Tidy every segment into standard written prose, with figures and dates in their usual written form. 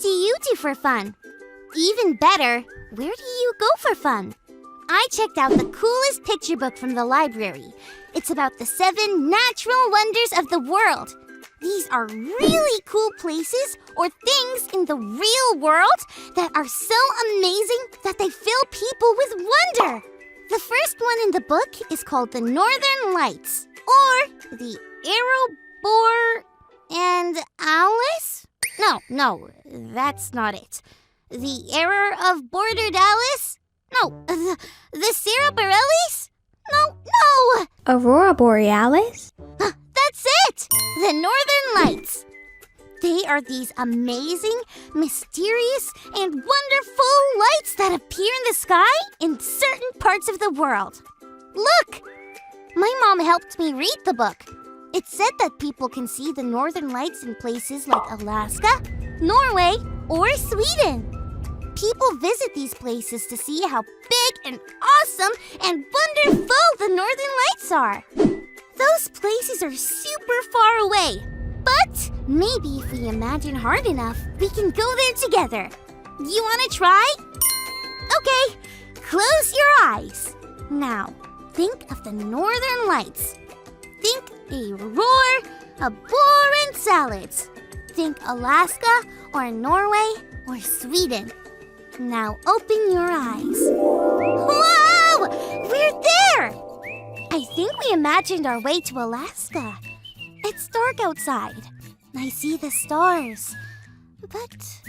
do you do for fun? Even better, where do you go for fun? I checked out the coolest picture book from the library. It's about the 7 natural wonders of the world. These are really cool places or things in the real world that are so amazing that they fill people with wonder. The first one in the book is called the Northern Lights, or the Aurora and Alice? No, that's not it. The Error of Bordered Alice? No, the Sarah Bareilles? No. Aurora Borealis? That's it! The Northern Lights. They are these amazing, mysterious, and wonderful lights that appear in the sky in certain parts of the world. Look! My mom helped me read the book. It said that people can see the Northern Lights in places like Alaska, Norway, or Sweden. People visit these places to see how big and awesome and wonderful the Northern Lights are. Those places are super far away, but maybe if we imagine hard enough, we can go there together. You want to try? Okay, close your eyes. Now, think of the Northern Lights. Think a roar, a boar, and salads. Think Alaska or Norway or Sweden. Now open your eyes. Wow! We're there! I think we imagined our way to Alaska. It's dark outside. I see the stars. But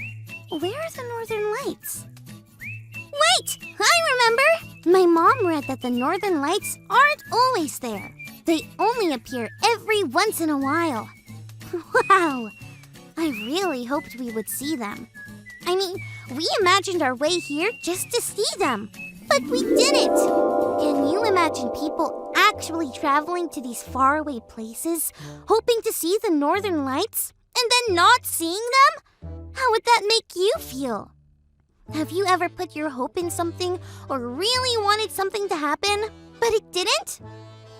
where are the Northern Lights? Wait! I remember! My mom read that the Northern Lights aren't always there. They only appear every once in a while. Wow! I really hoped we would see them. I mean, we imagined our way here just to see them. But we didn't. Can you imagine people actually traveling to these faraway places, hoping to see the Northern Lights, and then not seeing them? How would that make you feel? Have you ever put your hope in something or really wanted something to happen, but it didn't?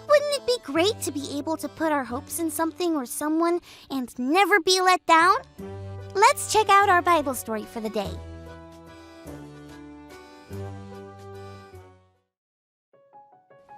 Wouldn't it be great to be able to put our hopes in something or someone and never be let down? Let's check out our Bible story for the day.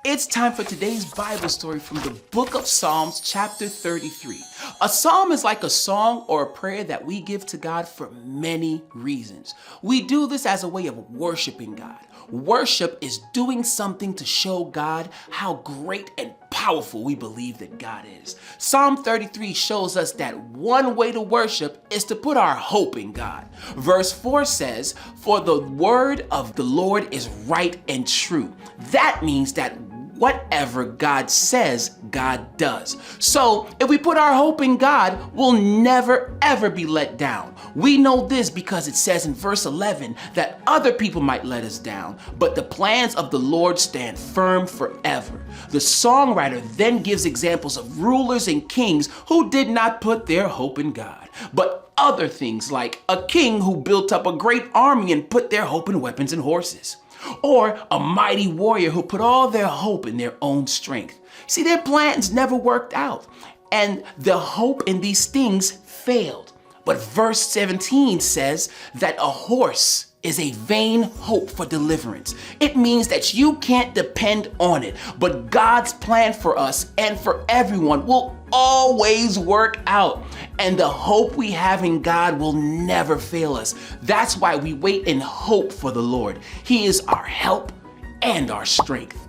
It's time for today's Bible story from the book of Psalms, chapter 33. A psalm is like a song or a prayer that we give to God for many reasons. We do this as a way of worshiping God. Worship is doing something to show God how great and powerful we believe that God is. Psalm 33 shows us that one way to worship is to put our hope in God. Verse 4 says, "For the word of the Lord is right and true." That means that whatever God says, God does. So if we put our hope in God, we'll never ever be let down. We know this because it says in verse 11 that other people might let us down, but the plans of the Lord stand firm forever. The songwriter then gives examples of rulers and kings who did not put their hope in God, but other things like a king who built up a great army and put their hope in weapons and horses. Or a mighty warrior who put all their hope in their own strength. See, their plans never worked out, and the hope in these things failed. But verse 17 says that a horse is a vain hope for deliverance. It means that you can't depend on it, but God's plan for us and for everyone will always work out. And the hope we have in God will never fail us. That's why we wait in hope for the Lord. He is our help and our strength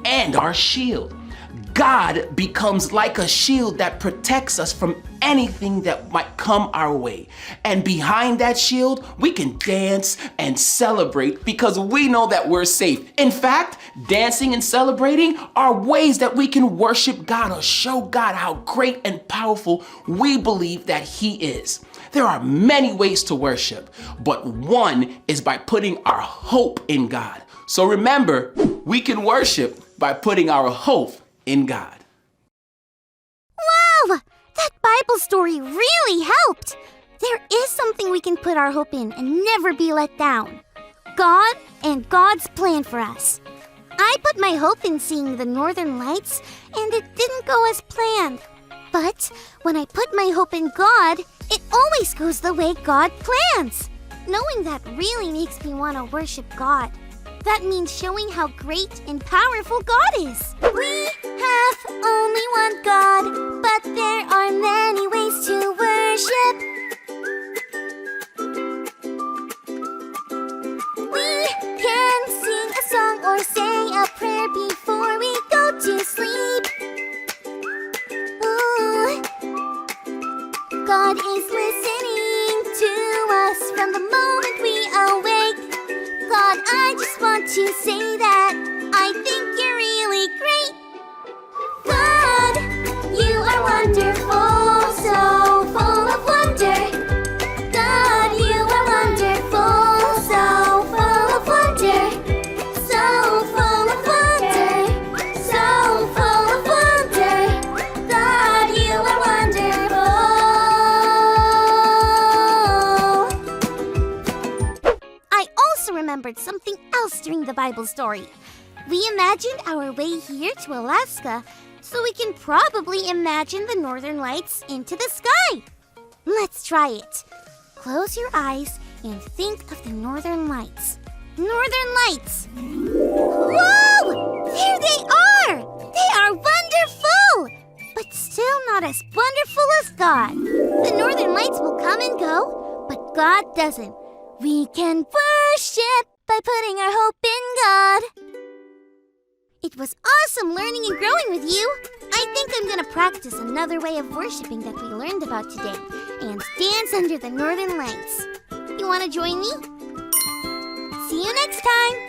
and our shield. God becomes like a shield that protects us from anything that might come our way. And behind that shield, we can dance and celebrate because we know that we're safe. In fact, dancing and celebrating are ways that we can worship God or show God how great and powerful we believe that He is. There are many ways to worship, but one is by putting our hope in God. So remember, we can worship by putting our hope in God. Wow! That Bible story really helped! There is something we can put our hope in and never be let down. God and God's plan for us. I put my hope in seeing the Northern Lights, and it didn't go as planned. But when I put my hope in God, It always goes the way God plans. Knowing that really makes me want to worship God. That means showing how great and powerful God is. We have only one God, but there are many ways to worship. We can sing a song or say a prayer before we go to sleep. Ooh. God is listening to us from the moment we awake. God, I just want to say that I think you're really great. God, you are wonderful, so full of wonder. God, you are wonderful, so full of wonder. So full of wonder, so full of wonder. God, you are wonderful. I also remembered something else during the Bible story. We imagined our way here to Alaska, so we can probably imagine the northern lights into the sky. Let's try it. Close your eyes and think of the northern lights. Northern lights. Whoa! There they are! They are wonderful! But still not as wonderful as God. The northern lights will come and go, but God doesn't. We can worship by putting our hope in God. It was awesome learning and growing with you. I think I'm going to practice another way of worshiping that we learned about today and dance under the northern lights. You want to join me? See you next time.